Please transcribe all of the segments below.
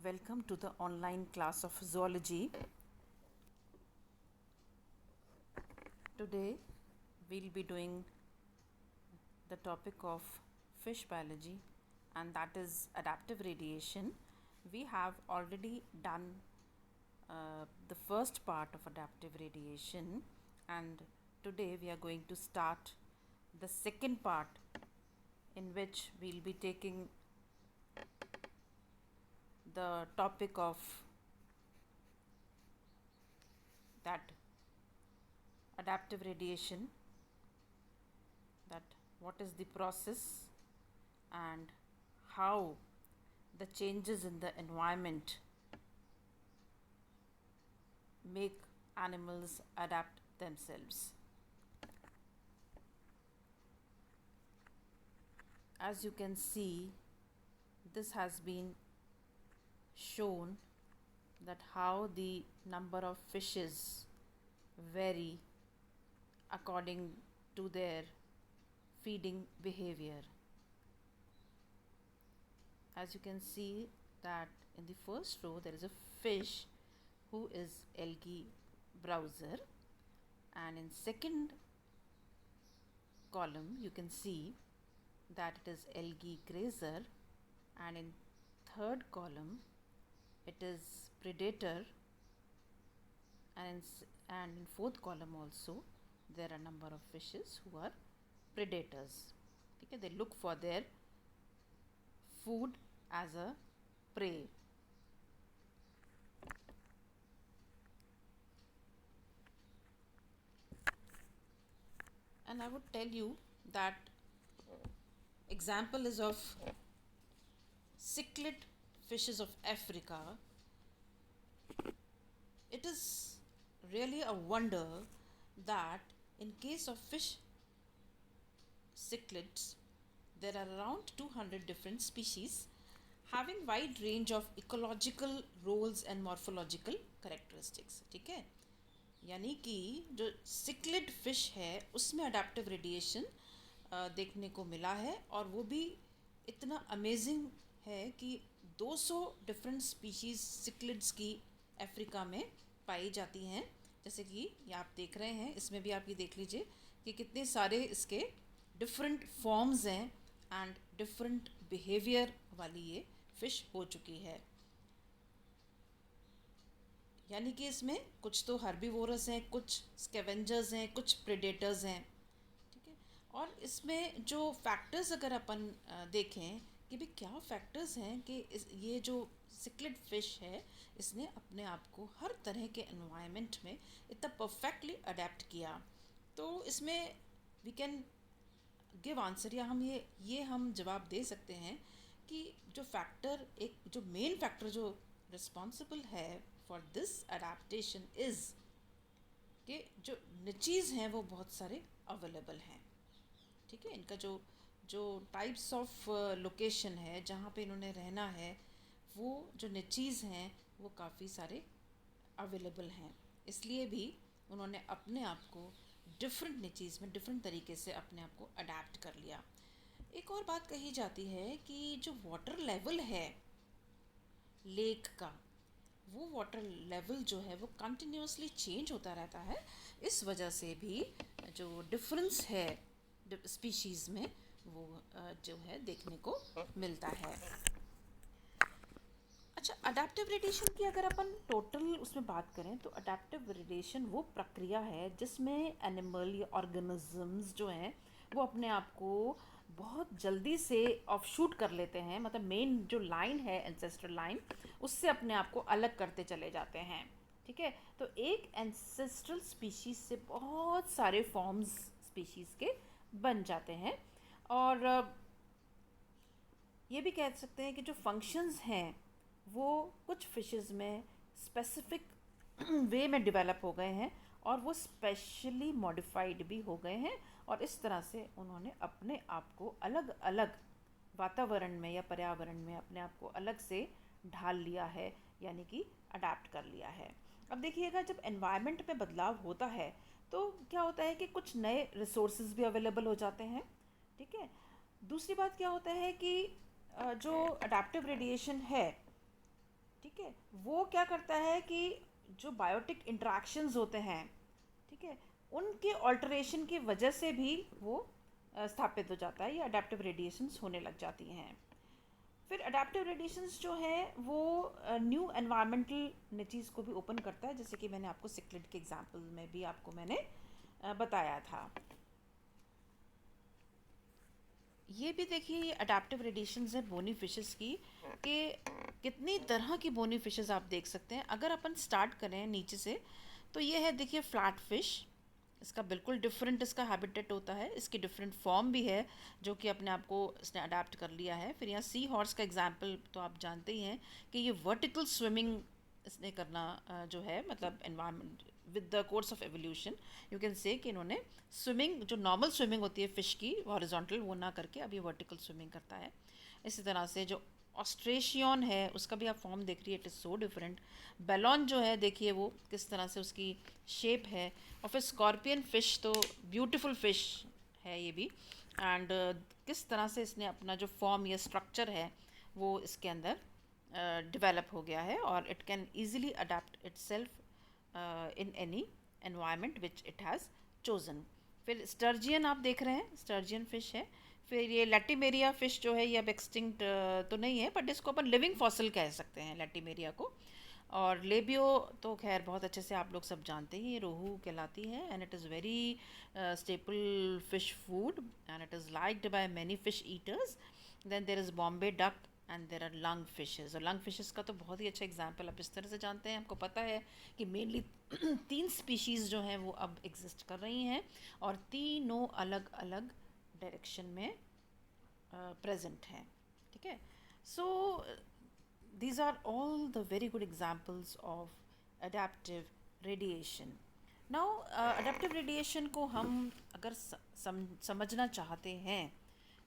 Welcome to the online class of zoology. Today we'll be doing the topic of fish biology, and that is adaptive radiation. We have already done the first part of adaptive radiation, and today we are going to start the second part, in which we'll be taking the topic of that adaptive radiation, that what is the process and how the changes in the environment make animals adapt themselves. As you can see, this has been shown that how the number of fishes vary according to their feeding behavior. As you can see that in the first row there is a fish who is algae browser, and in second column you can see that it is algae grazer, and in third column it is predator, and in fourth column also there are number of fishes who are predators. Okay, they look for their food as a prey. And I would tell you that example is of cichlid fishes of Africa. It is really a wonder that in case of fish cichlids, there are around 200 different species having wide range of ecological roles and morphological characteristics. ठीक है, यानी कि जो cichlid fish है उसमें adaptive radiation देखने को मिला है, और वो भी इतना अमेजिंग है कि 200 डिफरेंट स्पीशीज़ सिक्लिड्स की अफ्रीका में पाई जाती हैं। जैसे कि ये आप देख रहे हैं, इसमें भी आप ये देख लीजिए कि कितने सारे इसके डिफरेंट फॉर्म्स हैं एंड डिफरेंट बिहेवियर वाली ये फिश हो चुकी है। यानी कि इसमें कुछ तो हर्बीवोरस हैं, कुछ स्कैवेंजर्स हैं, कुछ प्रेडेटर्स हैं। ठीक है, और इसमें जो फैक्टर्स अगर अपन देखें कि भी क्या फैक्टर्स हैं कि ये जो सिक्लिड फिश है इसने अपने आप को हर तरह के एनवायरनमेंट में इतना परफेक्टली अडेप्ट किया, तो इसमें वी कैन गिव आंसर, या हम ये हम जवाब दे सकते हैं कि जो फैक्टर, एक जो मेन फैक्टर जो रिस्पॉन्सिबल है फॉर दिस अडेप्टेशन इज़ कि जो निचीज़ हैं वो बहुत सारे अवेलेबल हैं। ठीक है, इनका जो जो टाइप्स ऑफ लोकेशन है जहाँ पे इन्होंने रहना है, वो जो निचीज़ हैं वो काफ़ी सारे अवेलेबल हैं। इसलिए भी उन्होंने अपने आप को डिफरेंट निचीज़ में डिफरेंट तरीके से अपने आप को अडेप्ट कर लिया। एक और बात कही जाती है कि जो वाटर लेवल है लेक का, वो वाटर लेवल जो है वो कंटिन्यूसली चेंज होता रहता है। इस वजह से भी जो डिफरेंस है स्पीशीज़ में वो जो है देखने को मिलता है। अच्छा, अडेप्टिव रेडिएशन की अगर अपन टोटल उसमें बात करें तो अडेप्टिव रेडिएशन वो प्रक्रिया है जिसमें एनिमल या ऑर्गेनिजम्स जो हैं वो अपने आप को बहुत जल्दी से ऑफशूट कर लेते हैं, मतलब मेन जो लाइन है एंसेस्ट्रल लाइन उससे अपने आप को अलग करते चले जाते हैं। ठीक है, तो एक एंसेस्ट्रल स्पीशीज़ से बहुत सारे फॉर्म्स स्पीशीज़ के बन जाते हैं, और ये भी कह सकते हैं कि जो फंक्शंस हैं वो कुछ फिशेस में स्पेसिफिक वे में डेवलप हो गए हैं और वो स्पेशली मॉडिफाइड भी हो गए हैं, और इस तरह से उन्होंने अपने आप को अलग अलग वातावरण में या पर्यावरण में अपने आप को अलग से ढाल लिया है, यानी कि अडेप्ट कर लिया है। अब देखिएगा, जब एनवायरनमेंट में बदलाव होता है तो क्या होता है कि कुछ नए रिसोर्सेज भी अवेलेबल हो जाते हैं। ठीक है, दूसरी बात क्या होता है कि जो अडेप्टिव रेडिएशन है ठीक है, वो क्या करता है कि जो बायोटिक इंटरेक्शंस होते हैं, ठीक है, उनके ऑल्टरेशन की वजह से भी वो स्थापित हो जाता है या अडेप्टिव रेडिएशंस होने लग जाती हैं। फिर अडेप्टिव रेडिएशंस जो है वो न्यू एनवायरमेंटल निचीज़ को भी ओपन करता है, जैसे कि मैंने आपको सिक्लिड के एग्जाम्पल में भी आपको मैंने बताया था। ये भी देखिए, ये अडेप्टिव रेडिएशंस है बोनी फिशेस की, कि कितनी तरह की बोनी फिशेस आप देख सकते हैं। अगर अपन स्टार्ट करें नीचे से, तो ये है देखिए फ्लैट फिश। इसका बिल्कुल डिफरेंट इसका हैबिटेट होता है, इसकी डिफरेंट फॉर्म भी है जो कि अपने आप को इसने अडेप्ट कर लिया है। फिर यहाँ सी हॉर्स का एग्जाम्पल तो आप जानते ही हैं कि ये वर्टिकल स्विमिंग इसने करना जो है, मतलब environment with the course of evolution you can say कि इन्होंने स्विमिंग, जो नॉर्मल स्विमिंग होती है फ़िश की हॉरिजॉन्टल, वो ना करके अब ये वर्टिकल स्विमिंग करता है। इसी तरह से जो ऑस्ट्रेशियन है उसका भी आप फॉर्म देख रही है, इट इज़ सो डिफरेंट। बेलॉन जो है देखिए वो किस तरह से उसकी शेप है। और फिर स्कॉर्पियन फ़िश तो ब्यूटीफुल फ़िश है ये भी, एंड किस तरह से इसने अपना जो फॉर्म या स्ट्रक्चर है वो इसके अंदर डेवलप हो गया है, और it can easily adapt itself in any environment which it has chosen. फिर स्टर्जियन आप देख रहे हैं, स्टर्जियन फ़िश है। फिर ये लैटिमेरिया फ़िश जो है ये अब एक्सटिंक्ट तो नहीं है, बट इसको अपन लिविंग फॉसिल कह सकते हैं लैटिमेरिया को। और लेबियो तो खैर बहुत अच्छे से आप लोग सब जानते ही, ये रोहू कहलाती है, and it is very staple fish food, and it is liked by many fish eaters. Then there is Bombay duck, and there are lung fishes. और लंग फिशेज़ का तो बहुत ही अच्छा एग्जाम्पल आप इस तरह से जानते हैं, हमको पता है कि मेनली 3 स्पीशीज़ जो हैं वो अब एग्जिस्ट कर रही हैं, और तीनों अलग अलग डायरेक्शन में प्रेजेंट हैं। ठीक है, सो these are all the very good examples of adaptive radiation. Now adaptive radiation को हम अगर समझना चाहते हैं,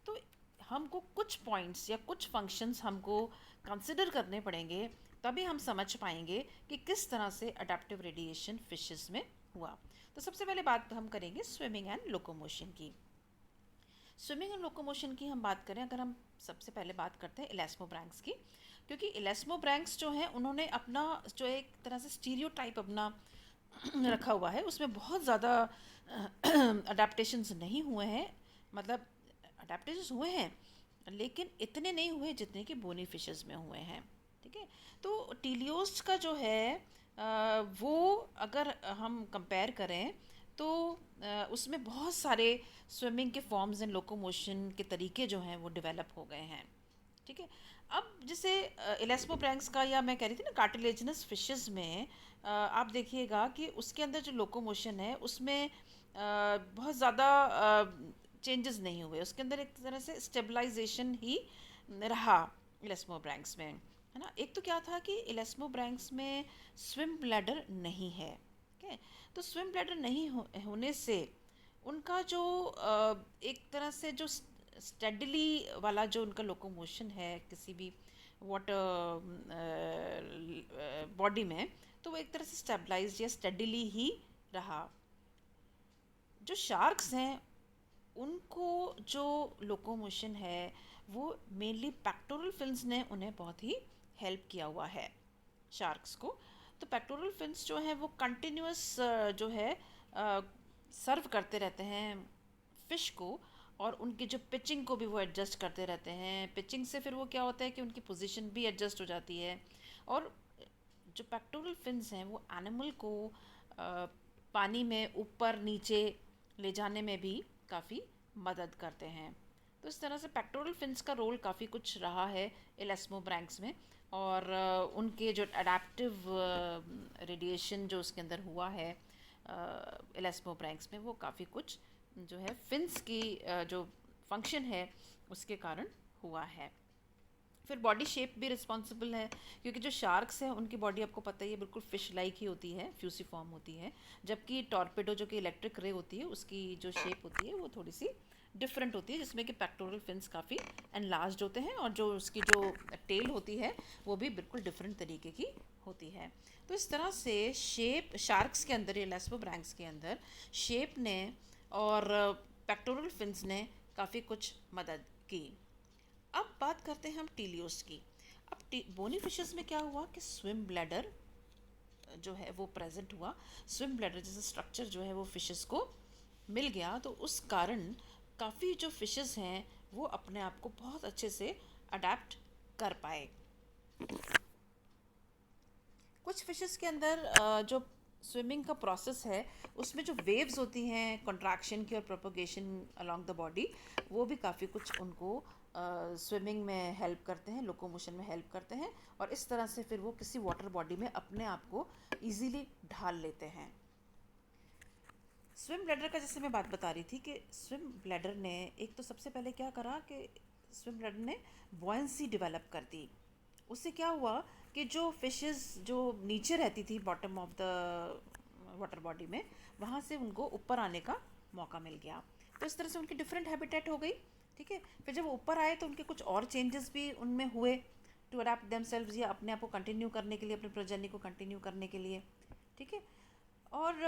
तो हमको कुछ पॉइंट्स या कुछ फंक्शंस हमको कंसिडर करने पड़ेंगे, तभी हम समझ पाएंगे कि किस तरह से अडेप्टिव रेडिएशन फिशेस में हुआ। तो सबसे पहले बात हम करेंगे स्विमिंग एंड लोकोमोशन की। स्विमिंग एंड लोकोमोशन की हम बात करें, अगर हम सबसे पहले बात करते हैं इलास्मोब्रैंक्स की, क्योंकि इलास्मोब्रैंक्स जो हैं उन्होंने अपना जो एक तरह से स्टीरियोटाइप अपना रखा हुआ है, उसमें बहुत ज़्यादा अडेप्टेशंस नहीं हुए हैं। मतलब अडेप्टेशंस हुए हैं लेकिन इतने नहीं हुए जितने कि बोनी फिशेस में हुए हैं। ठीक है, तो टीलियोस्ट का जो है वो अगर हम कंपेयर करें तो उसमें बहुत सारे स्विमिंग के फॉर्म्स एंड लोकोमोशन के तरीके जो हैं वो डेवलप हो गए हैं। ठीक है, अब जैसे इलेस्मोब्रैंक्स का, या मैं कह रही थी ना कार्टिलेजिनस फिशेस में आप देखिएगा कि उसके अंदर जो लोकोमोशन है उसमें बहुत ज़्यादा चेंजेस नहीं हुए, उसके अंदर एक तरह से स्टेबलाइजेशन ही रहा इलेस्मोब्रैंक्स में, है ना। एक तो क्या था कि इलेस्मोब्रैंक्स में स्विम ब्लैडर नहीं है। ठीक है, तो स्विम ब्लैडर नहीं होने से उनका जो एक तरह से जो स्टेडली वाला जो उनका लोकोमोशन है किसी भी वाटर बॉडी में, तो वो एक तरह से स्टेबलाइज या स्टेडली ही रहा। जो शार्क्स हैं उनको जो लोकोमोशन है वो मेनली पेक्टोरल फिन्स ने उन्हें बहुत ही हेल्प किया हुआ है शार्क्स को। तो पेक्टोरल फिन्स जो हैं वो कंटिन्यूस जो है सर्व करते रहते हैं फ़िश को, और उनकी जो पिचिंग को भी वो एडजस्ट करते रहते हैं। पिचिंग से फिर वो क्या होता है कि उनकी पोजीशन भी एडजस्ट हो जाती है, और जो पेक्टोरल फिन्स हैं वो एनिमल को पानी में ऊपर नीचे ले जाने में भी काफ़ी मदद करते हैं। तो इस तरह से पेक्टोरल फिन्स का रोल काफ़ी कुछ रहा है इलेस्मोब्रैंक्स में, और उनके जो अडेप्टिव रेडिएशन जो उसके अंदर हुआ है इलेस्मोब्रैंक्स में, वो काफ़ी कुछ जो है फिन्स की जो फंक्शन है उसके कारण हुआ है। फिर बॉडी शेप भी रिस्पॉन्सिबल है, क्योंकि जो शार्क्स हैं उनकी बॉडी आपको पता ही है बिल्कुल फिश लाइक ही होती है, फ्यूसीफॉर्म होती है, जबकि टॉर्पेडो जो कि इलेक्ट्रिक रे होती है उसकी जो शेप होती है वो थोड़ी सी डिफरेंट होती है, जिसमें कि पेक्टोरल फिन्स काफ़ी एनलार्ज्ड होते हैं, और जो उसकी जो टेल होती है वो भी बिल्कुल डिफरेंट तरीके की होती है। तो इस तरह से शेप शार्क्स के अंदर या इलेस्मोब्रैंक्स के अंदर शेप ने और पेक्टोरल फिन्स ने काफ़ी कुछ मदद की। अब बात करते हैं हम टीलियोस की। अब बोनी फिशेस में क्या हुआ कि स्विम ब्लैडर जो है वो प्रेजेंट हुआ, स्विम ब्लैडर जैसा स्ट्रक्चर जो है वो फिशेस को मिल गया, तो उस कारण काफ़ी जो फिशेस हैं वो अपने आप को बहुत अच्छे से अडेप्ट कर पाए। कुछ फिशेस के अंदर जो स्विमिंग का प्रोसेस है उसमें जो वेव्स होती हैं कंट्रैक्शन की और प्रोपोगेशन अलोंग द बॉडी, वो भी काफ़ी कुछ उनको स्विमिंग में हेल्प करते हैं, लोकोमोशन में हेल्प करते हैं, और इस तरह से फिर वो किसी वाटर बॉडी में अपने आप को इजीली ढाल लेते हैं। स्विम ब्लैडर का जैसे मैं बात बता रही थी कि स्विम ब्लैडर ने एक तो सबसे पहले क्या करा कि स्विम ब्लैडर ने बॉयंसी डेवलप कर दी। उससे क्या हुआ कि जो फिशेस जो नीचे रहती थी bottom of the water body में, वहाँ से उनको ऊपर आने का मौका मिल गया। तो इस तरह से उनकी डिफरेंट हैबिटेट हो गई। ठीक है, फिर जब वो ऊपर आए तो उनके कुछ और चेंजेस भी उनमें हुए टू अडेप्ट देमसेल्व्स, या अपने आप को कंटिन्यू करने के लिए, अपने प्रजनन को कंटिन्यू करने के लिए। ठीक है, और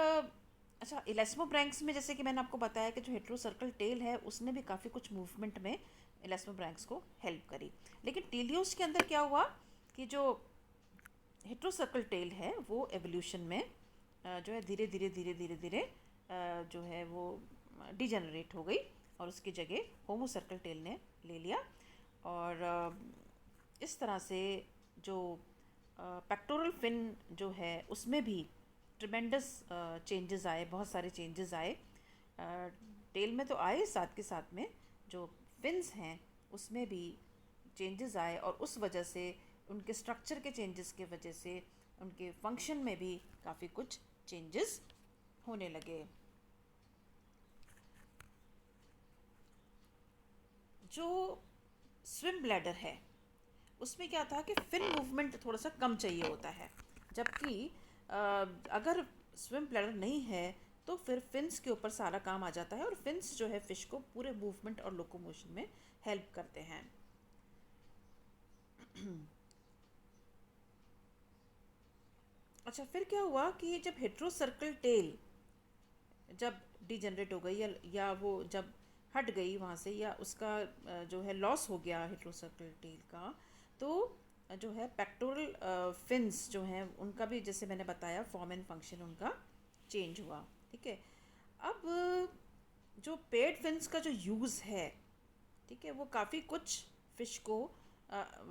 अच्छा, इलेस्मोब्रैंक्स में जैसे कि मैंने आपको बताया कि जो हेट्रोसर्कल टेल है उसने भी काफ़ी कुछ मूवमेंट में इलेस्मोब्रैंक्स को हेल्प करी। लेकिन टेलियोस के अंदर क्या हुआ कि जो हेट्रोसर्कल टेल है वो एवोल्यूशन में जो है धीरे धीरे धीरे धीरे धीरे जो है वो डिजेनरेट हो गई, और उसकी जगह होमो सर्कल टेल ने ले लिया। और इस तरह से जो पेक्टोरल फिन जो है उसमें भी ट्रिमेंडस चेंजेस आए, बहुत सारे चेंजेस आए। टेल में तो आए, साथ के साथ में जो फिन्स हैं उसमें भी चेंजेस आए, और उस वजह से उनके स्ट्रक्चर के चेंजेस के वजह से उनके फंक्शन में भी काफ़ी कुछ चेंजेस होने लगे। जो स्विम ब्लैडर है उसमें क्या था कि फिन मूवमेंट थोड़ा सा कम चाहिए होता है, जबकि अगर स्विम ब्लैडर नहीं है तो फिर फिन्स के ऊपर सारा काम आ जाता है, और फिन्स जो है फिश को पूरे मूवमेंट और लोकोमोशन में हेल्प करते हैं। अच्छा, फिर क्या हुआ कि जब हेट्रोसर्कल टेल जब डिजनरेट हो गई, या वो जब हट गई वहाँ से, या उसका जो है लॉस हो गया हेट्रोसर्कल टेल का, तो जो है पेक्टोरल फिन्स जो हैं उनका भी जैसे मैंने बताया फॉर्म एंड फंक्शन उनका चेंज हुआ। ठीक है, अब जो पेड फिन्स का जो यूज़ है, ठीक है, वो काफ़ी कुछ फिश को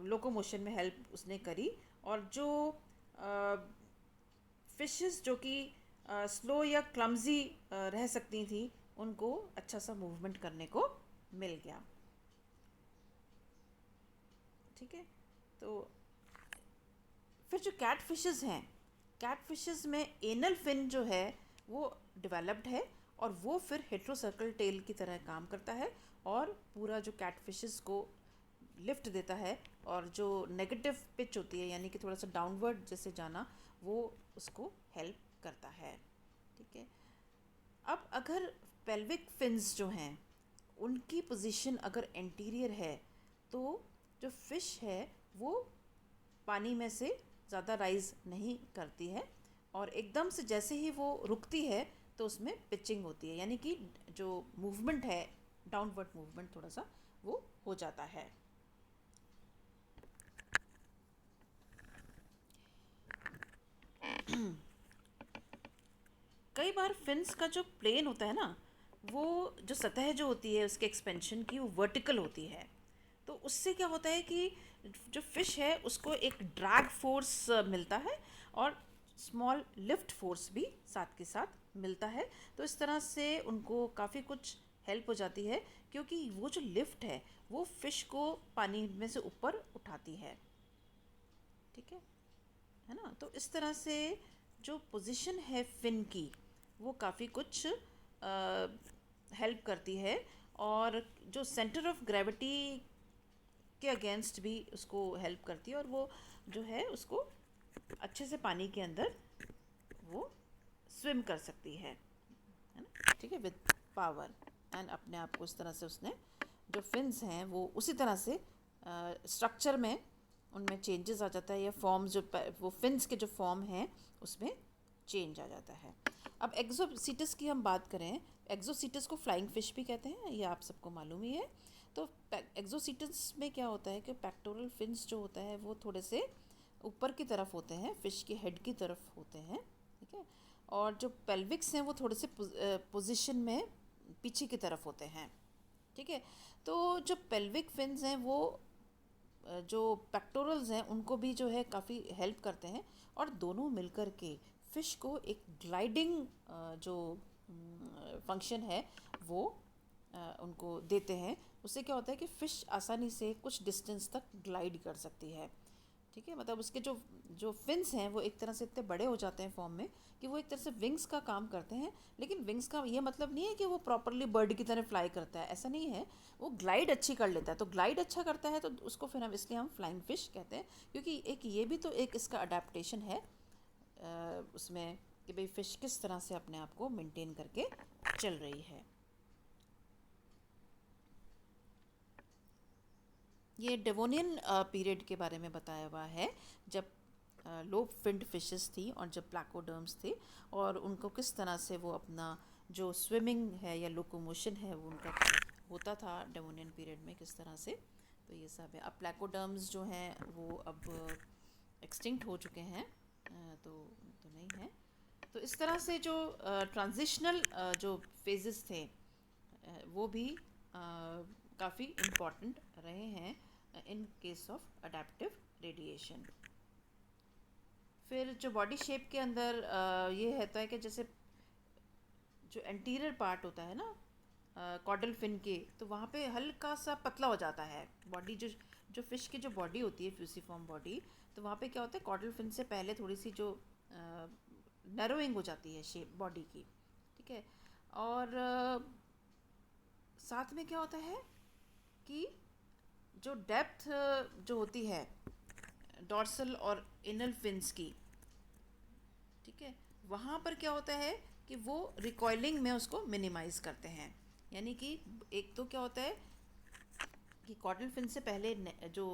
लोकोमोशन में हेल्प उसने करी, और जो फिशेस जो कि स्लो या क्लमजी रह सकती थी उनको अच्छा सा मूवमेंट करने को मिल गया। ठीक है, तो फिर जो कैट फिशेस हैं, कैट फिशेस में एनल फिन जो है वो डेवलप्ड है, और वो फिर हेट्रोसर्कल टेल की तरह काम करता है, और पूरा जो कैट फिशेस को लिफ्ट देता है, और जो नेगेटिव पिच होती है यानी कि थोड़ा सा डाउनवर्ड जैसे जाना, वो उसको हेल्प करता है। ठीक है, अब अगर पेल्विक फिन्स जो हैं उनकी पोजीशन अगर एंटीरियर है, तो जो फिश है वो पानी में से ज़्यादा राइज नहीं करती है, और एकदम से जैसे ही वो रुकती है तो उसमें पिचिंग होती है, यानी कि जो मूवमेंट है डाउनवर्ड मूवमेंट थोड़ा सा वो हो जाता है। कई बार फिन्स का जो प्लेन होता है ना, वो जो सतह जो होती है उसके एक्सपेंशन की वो वर्टिकल होती है, तो उससे क्या होता है कि जो फिश है उसको एक ड्रैग फोर्स मिलता है, और स्मॉल लिफ्ट फोर्स भी साथ के साथ मिलता है। तो इस तरह से उनको काफ़ी कुछ हेल्प हो जाती है, क्योंकि वो जो लिफ्ट है वो फिश को पानी में से ऊपर उठाती है। ठीक है ना, तो इस तरह से जो पोजीशन है फिन की वो काफ़ी कुछ हेल्प करती है, और जो सेंटर ऑफ ग्रेविटी के अगेंस्ट भी उसको हेल्प करती है, और वो जो है उसको अच्छे से पानी के अंदर वो स्विम कर सकती है ना। ठीक है, विद पावर, एंड अपने आप को इस तरह से उसने जो फिन्स हैं वो उसी तरह से स्ट्रक्चर में उनमें चेंजेस आ जाता है, या फॉर्म्स जो वो फिन्स के जो फॉर्म हैं उसमें चेंज आ जाता है। अब एक्सोसीटस की हम बात करें, एक्सोसीटस को फ्लाइंग फिश भी कहते हैं, ये आप सबको मालूम ही है। तो एक्सोसीटन्स में क्या होता है कि पेक्टोरल फिन्स जो होता है वो थोड़े से ऊपर की तरफ होते हैं, फिश के हेड की तरफ होते हैं, ठीक है। और जो पेल्विक्स हैं वो थोड़े से पोजीशन में पीछे की तरफ होते हैं, ठीक है। तो जो पेल्विक फिन्स हैं वो जो पेक्टोरल्स हैं उनको भी जो है काफ़ी हेल्प करते हैं, और दोनों मिलकर के फ़िश को एक ग्लाइडिंग जो फंक्शन है वो उनको देते हैं। उससे क्या होता है कि फ़िश आसानी से कुछ डिस्टेंस तक ग्लाइड कर सकती है, ठीक है। मतलब उसके जो जो फिन्स हैं वो एक तरह से इतने बड़े हो जाते हैं फॉर्म में कि वो एक तरह से विंग्स का काम करते हैं। लेकिन विंग्स का ये मतलब नहीं है कि वो प्रॉपरली बर्ड की तरह फ्लाई करता है, ऐसा नहीं है। वो ग्लाइड अच्छी कर लेता है, तो ग्लाइड अच्छा करता है तो उसको फिर हम इसलिए हम फ्लाइंग फिश कहते हैं, क्योंकि एक ये भी तो एक इसका अडेप्टेशन है उसमें कि भाई फ़िश किस तरह से अपने आप को मेंटेन करके चल रही है। ये डेवोनियन पीरियड के बारे में बताया हुआ है, जब लोब फिन्ड फिशेस थी और जब प्लाकोडर्म्स थे, और उनको किस तरह से वो अपना जो स्विमिंग है या लोकोमोशन है वो उनका होता था डेवोनियन पीरियड में किस तरह से। तो ये सब है। अब प्लाकोडर्म्स जो हैं वो अब एक्सटिंक्ट हो चुके हैं, तो नहीं है। तो इस तरह से जो ट्रांजिशनल जो फेजेस थे वो भी काफ़ी इम्पॉर्टेंट रहे हैं in case of adaptive radiation. फिर जो बॉडी शेप के अंदर ये रहता है कि जैसे जो एंटीरियर पार्ट होता है ना कॉडल फिन के, तो वहाँ पे हल्का सा पतला हो जाता है बॉडी। जो जो फिश की जो बॉडी होती है फ्यूसीफॉर्म बॉडी, तो वहाँ पे क्या होता है कॉडल फिन से पहले थोड़ी सी जो नैरोइंग हो जाती है शेप बॉडी की, ठीक है। और साथ में क्या होता है कि जो डेप्थ जो होती है डॉर्सल और इनल फिन्स की, ठीक है, वहाँ पर क्या होता है कि वो रिकॉइलिंग में उसको मिनिमाइज करते हैं। यानी कि एक तो क्या होता है कि कॉटल फिन से पहले जो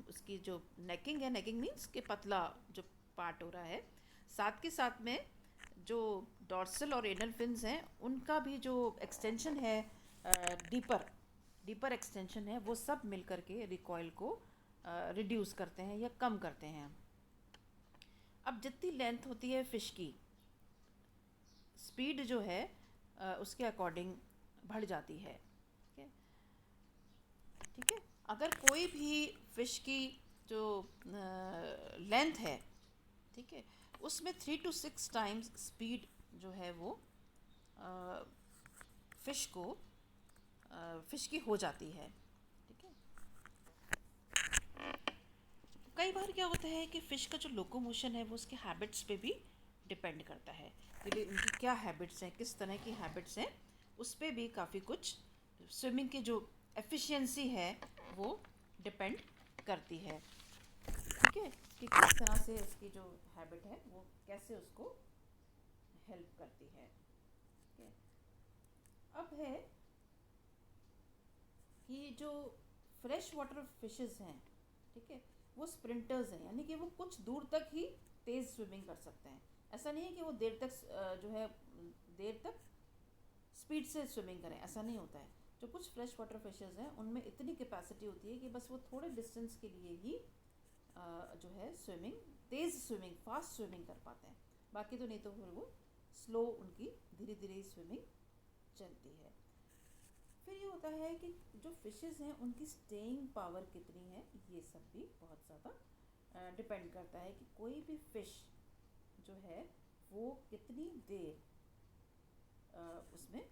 उसकी जो नेकिंग है, नेकिंग मीन्स के पतला जो पार्ट हो रहा है, साथ के साथ में जो डॉर्सल और एनल फिन्स हैं उनका भी जो एक्सटेंशन है डीपर डीपर एक्सटेंशन है, वो सब मिल करके रिकॉइल को रिड्यूस करते हैं या कम करते हैं। अब जितनी लेंथ होती है फ़िश की, स्पीड जो है उसके अकॉर्डिंग बढ़ जाती है, ठीक है, ठीक है। अगर कोई भी फ़िश की जो लेंथ है, ठीक है, उसमें 3 to 6 टाइम्स स्पीड जो है वो फ़िश को फ़िश की हो जाती है, ठीक है। तो कई बार क्या होता है कि फ़िश का जो लोकोमोशन है वो उसके हैबिट्स पे भी डिपेंड करता है कि भाई उनकी क्या हैबिट्स हैं, किस तरह की हैबिट्स हैं, उस पर भी काफ़ी कुछ स्विमिंग की जो एफिशिएंसी है वो डिपेंड करती है, ठीक है, कि किस तरह से उसकी जो हैबिट है वो कैसे उसको हेल्प करती है, ठीक है। अब है कि जो फ्रेश वाटर फिशेस हैं, ठीक है, वो स्प्रिंटर्स हैं, यानी कि वो कुछ दूर तक ही तेज़ स्विमिंग कर सकते हैं। ऐसा नहीं है कि वो देर तक जो है देर तक स्पीड से स्विमिंग करें, ऐसा नहीं होता है। जो कुछ फ्रेश वाटर फिशेस हैं उनमें इतनी कैपेसिटी होती है कि बस वो थोड़े डिस्टेंस के लिए ही जो है स्विमिंग, तेज़ स्विमिंग, फास्ट स्विमिंग कर पाते हैं। बाकी तो नहीं तो फिर वो स्लो, उनकी धीरे धीरे स्विमिंग चलती है। फिर ये होता है कि जो फिशेस हैं उनकी स्टेइंग पावर कितनी है, ये सब भी बहुत ज़्यादा डिपेंड करता है कि कोई भी फ़िश जो है वो कितनी देर उसमें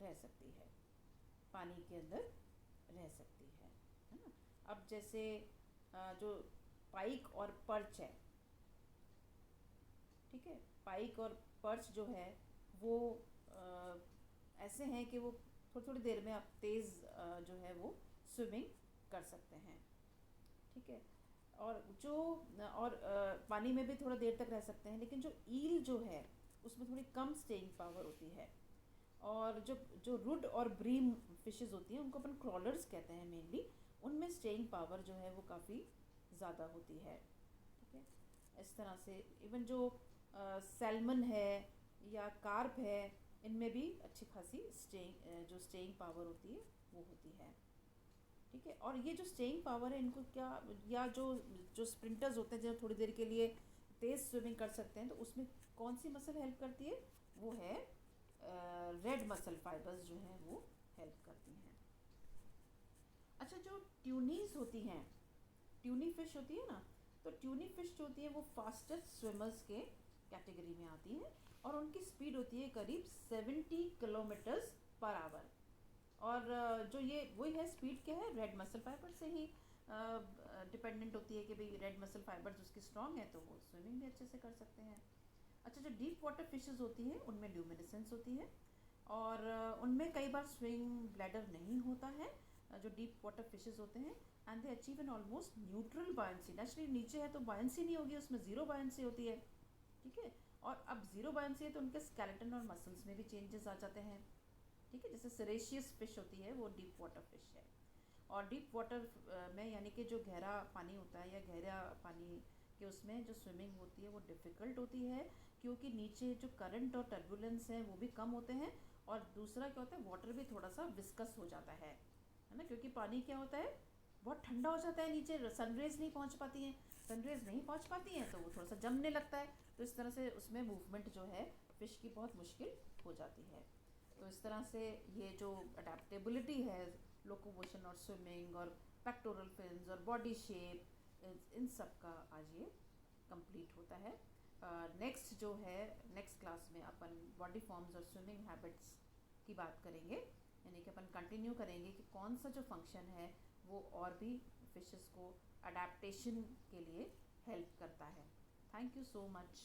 रह सकती है, पानी के अंदर रह सकती है ना। अब जैसे जो पाइक और पर्च है, ठीक है, पाइक और पर्च जो है वो ऐसे हैं कि वो थोड़ी थोड़ी देर में आप तेज़ जो है वो स्विमिंग कर सकते हैं, ठीक है। और जो और पानी में भी थोड़ा देर तक रह सकते हैं, लेकिन जो ईल जो है उसमें थोड़ी कम स्टेइंग पावर होती है। और जो जो रुड और ब्रीम फिशेस होती हैं उनको अपन क्रॉलर्स कहते हैं मेनली, उनमें स्टेइंग पावर जो है वो काफ़ी ज़्यादा होती है, ठीक है। इस तरह से इवन जो सैल्मन है या कार्प है, इनमें भी अच्छी खासी जो स्टेइंग पावर होती है वो होती है। ठीक है। और ये जो स्टेइंग पावर है इनको क्या, या जो जो स्प्रिंटर्स होते हैं जो थोड़ी देर के लिए तेज़ स्विमिंग कर सकते हैं, तो उसमें कौन सी मसल हेल्प करती है? वो है रेड मसल फाइबर्स जो हैं वो हेल्प करती हैं। अच्छा, जो ट्यूनीज होती हैं, ट्यूनी फिश होती है ना, तो ट्यूनी फिश जो होती है वो फास्टेस्ट स्विमर्स के कैटेगरी में आती है, और उनकी स्पीड होती है करीब 70 किलोमीटर्स पर आवर। और जो ये वही है, स्पीड क्या है, रेड मसल फाइबर से ही डिपेंडेंट होती है कि भाई रेड मसल फाइबर्स उसकी स्ट्रांग है तो वो स्विमिंग भी अच्छे से कर सकते हैं। अच्छा, जो डीप वाटर फिशेस होती हैं उनमें ल्यूमिनेसेंस होती है, और उनमें कई बार स्विंग ब्लैडर नहीं होता है, जो डीप वाटर फिशेस होते हैं, and they achieve N almost neutral buoyancy. Naturally नीचे है तो बायंसी नहीं होगी, उसमें ज़ीरो बायंसी होती है। ठीक है। और अब ज़ीरो बायंसी है तो उनके स्केलेटन और मसल्स में भी चेंजेस आ जाते हैं। ठीक है। जैसे सरेशियस फिश होती है वो डीप वाटर फिश है। और डीप वाटर में यानी कि जो गहरा पानी होता है या गहरा पानी के उसमें जो स्विमिंग होती है वो डिफ़िकल्ट होती है, क्योंकि नीचे जो करंट और टर्बुलेंस है वो भी कम होते हैं, और दूसरा क्या होता है, वाटर भी थोड़ा सा विस्कस हो जाता है ना, क्योंकि पानी क्या होता है, बहुत ठंडा हो जाता है, नीचे सनरेज नहीं पहुंच पाती हैं, सनरेज नहीं पहुंच पाती हैं तो वो थोड़ा सा जमने लगता है, तो इस तरह से उसमें मूवमेंट जो है फ़िश की बहुत मुश्किल हो जाती है। तो इस तरह से ये जो अडेप्टेबिलिटी है, लोकोमोशन और स्विमिंग और पेक्टोरल फिन्स और बॉडी शेप, इन सब का आज ये कंप्लीट होता है। नेक्स्ट जो है, नेक्स्ट क्लास में अपन बॉडी फॉर्म्स और स्विमिंग हैबिट्स की बात करेंगे, यानी कि अपन कंटिन्यू करेंगे कि कौन सा जो फंक्शन है वो और भी फिशेस को अडेप्टेशन के लिए हेल्प करता है। Thank you so much.